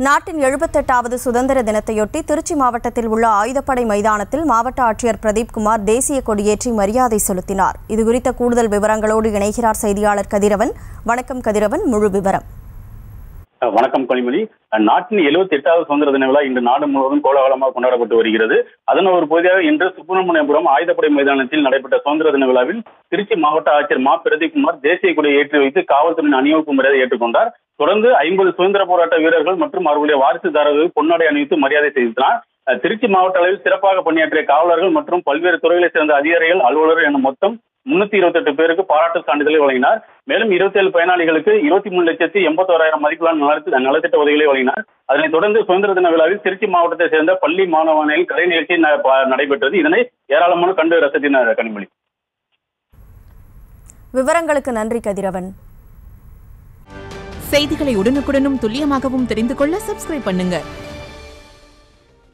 நாட்டின் 78வது சுதந்திர தினத்தையொட்டி திருச்சி மாவட்டத்தில் உள்ள ஆயுதப்படை மைதானத்தில் மாவட்ட ஆட்சியர் பிரதீப்குமார் தேசிய கொடியேற்றி மரியாதை செலுத்தினார். இதுகுறித்த கூடுதல் விவரங்களோடு இணைகிறார் செய்தியாளர் கதிரவன். வணக்கம் கதிரவன், முழு விவரம். வணக்கம் கனிமொழி. நாட்டின் 78வது சுதந்திர தின விழா இன்று நாடு முழுவதும் கோலாகலமாக கொண்டாடப்பட்டு வருகிறது. அதன் ஒரு பகுதியாக இன்று சுப்பிரமணியபுரம் ஆயுதப்படை மைதானத்தில் நடைபெற்ற சுதந்திர தின விழாவில் திருச்சி மாவட்ட ஆட்சியர் பிரதீப்குமார் தேசிய கொடியை ஏற்றி வைத்து காவல்துறையின் அணிவகுப்பு மரியாதை ஏற்றுக்கொண்டார். தொடர்ந்து 50 சுதந்திர போராட்ட வீரர்கள் மற்றும் அவர்களுடைய வாரிசுதாரர்கள் பொன்னாடை அணிவித்து மரியாதை செலுத்தினார். திருச்சி மாவட்ட அளவில் சிறப்பாக பணியாற்றிய காவலர்கள் மற்றும் பல்வேறு துறைகளைச் சேர்ந்த அதிகாரிகள், அலுவலர்கள் என மொத்தம் 328 பேருக்கு பாராட்டு சான்றிதழை வழங்கினார். மேலும் 27 பயனாளிகளுக்கு 23,81,000 மதிப்பிலான நலத்திட்ட உதவிகளை வழங்கினார். அதனைத் தொடர்ந்து சுதந்திர தின விழாவில் திருச்சி மாவட்டத்தை சேர்ந்த பள்ளி மாணவர்களின் கலை நிகழ்ச்சி நடைபெற்றது. இதனை ஏராளமான கண்டு ரசித்தனர். கனிமொழி, விவரங்களுக்கு நன்றி கதிரவன். செய்திகளை உடனுக்குடனும் துல்லியமாகவும் தெரிந்து கொள்ள சப்ஸ்கிரைப் பண்ணுங்க.